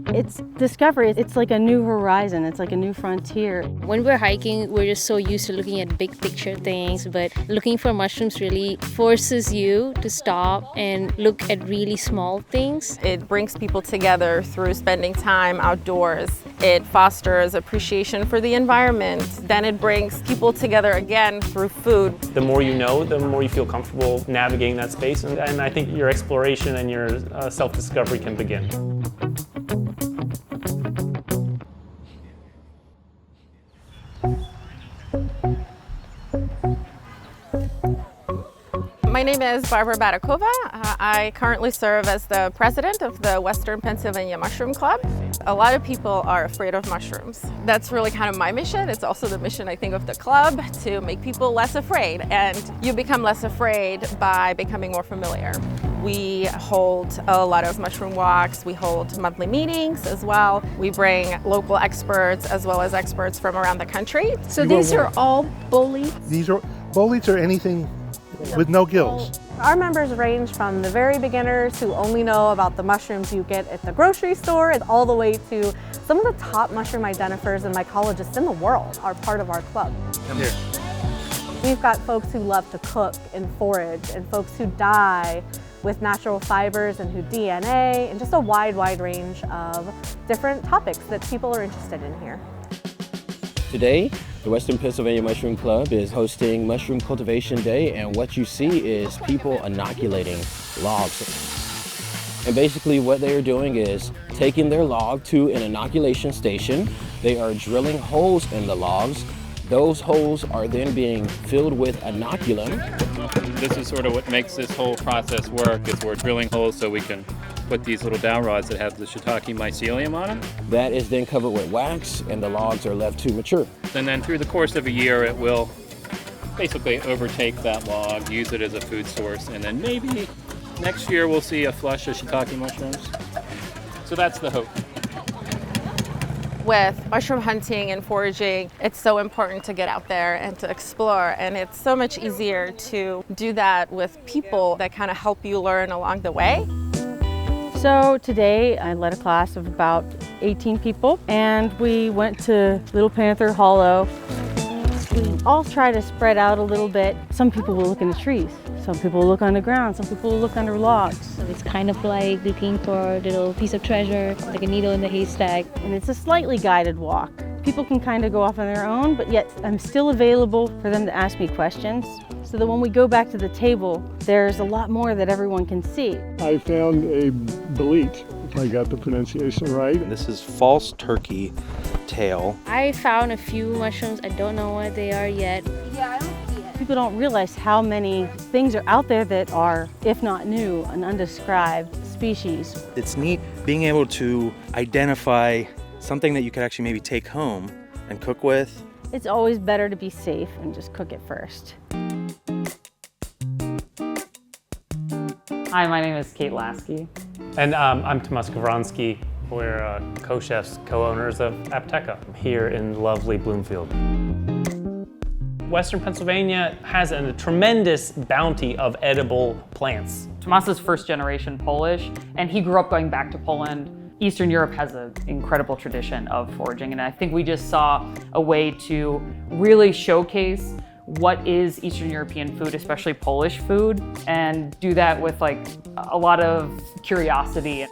It's discovery. It's like a new horizon. It's like a new frontier. When we're hiking, we're just so used to looking at big picture things, but looking for mushrooms really forces you to stop and look at really small things. It brings people together through spending time outdoors. It fosters appreciation for the environment. Then it brings people together again through food. The more you know, the more you feel comfortable navigating that space, and I think your exploration and your self-discovery can begin. My name is Barbara Badakova. I currently serve as the president of the Western Pennsylvania Mushroom Club. A lot of people are afraid of mushrooms. That's really kind of my mission. It's also the mission, I think, of the club, to make people less afraid. And you become less afraid by becoming more familiar. We hold a lot of mushroom walks. We hold monthly meetings as well. We bring local experts as well as experts from around the country. So these are all boletes? These are boletes or anything with no gills. Our members range from the very beginners who only know about the mushrooms you get at the grocery store, all the way to some of the top mushroom identifiers and mycologists in the world are part of our club. Come here. We've got folks who love to cook and forage, and folks who dye with natural fibers and who DNA, and just a wide range of different topics that people are interested in here. Today, the Western Pennsylvania Mushroom Club is hosting Mushroom Cultivation Day, and what you see is people inoculating logs. And basically what they are doing is taking their log to an inoculation station. They are drilling holes in the logs. Those holes are then being filled with inoculum. This is sort of what makes this whole process work, is we're drilling holes so we can put these little dowel rods that have the shiitake mycelium on them. That is then covered with wax, and the logs are left to mature. And then through the course of a year, it will basically overtake that log, use it as a food source, and then maybe next year we'll see a flush of shiitake mushrooms. So that's the hope. With mushroom hunting and foraging, it's so important to get out there and to explore, and it's so much easier to do that with people that kind of help you learn along the way. So today I led a class of about 18 people, and we went to Little Panther Hollow. We all try to spread out a little bit. Some people will look in the trees. Some people will look on the ground. Some people will look under logs. So it's kind of like looking for a little piece of treasure, like a needle in the haystack. And it's a slightly guided walk. People can kind of go off on their own, but yet I'm still available for them to ask me questions, so that when we go back to the table, there's a lot more that everyone can see. I found a bolete, if I got the pronunciation right. This is false turkey tail. I found a few mushrooms. I don't know what they are yet. Yeah, I don't see it. People don't realize how many things are out there that are, if not new, an undescribed species. It's neat being able to identify something that you could actually maybe take home and cook with. It's always better to be safe and just cook it first. Hi, my name is Kate Lasky. And I'm Tomas Gavronsky. We're co-chefs, co-owners of Apteka here in lovely Bloomfield. Western Pennsylvania has a tremendous bounty of edible plants. Tomas is first generation Polish, and he grew up going back to Poland. Eastern Europe has an incredible tradition of foraging, and I think we just saw a way to really showcase what is Eastern European food, especially Polish food, and do that with like a lot of curiosity.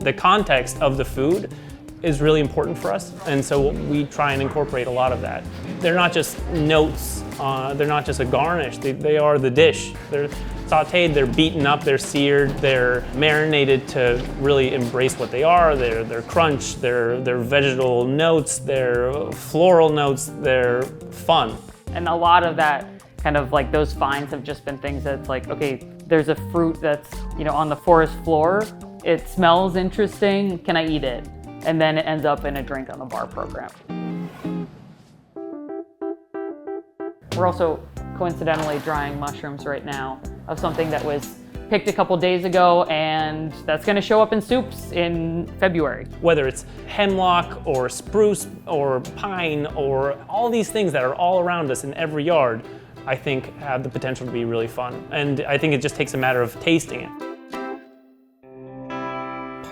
The context of the food is really important for us, and so we try and incorporate a lot of that. They're not just notes, they're not just a garnish, they are the dish. They're sauteed, they're beaten up, they're seared, they're marinated to really embrace what they are. They're crunch, they're vegetal notes, they're floral notes, they're fun. And a lot of that kind of like those finds have just been things that's like, okay, there's a fruit that's, you know, on the forest floor. It smells interesting, can I eat it? And then it ends up in a drink on the bar program. We're also coincidentally drying mushrooms right now of something that was picked a couple days ago, and that's gonna show up in soups in February. Whether it's hemlock or spruce or pine or all these things that are all around us in every yard, I think have the potential to be really fun. And I think it just takes a matter of tasting it.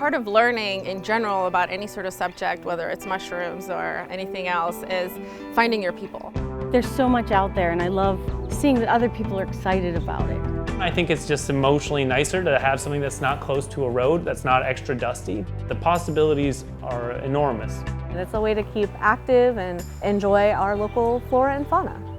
part of learning in general about any sort of subject, whether it's mushrooms or anything else, is finding your people. There's so much out there, and I love seeing that other people are excited about it. I think it's just emotionally nicer to have something that's not close to a road, that's not extra dusty. The possibilities are enormous. And it's a way to keep active and enjoy our local flora and fauna.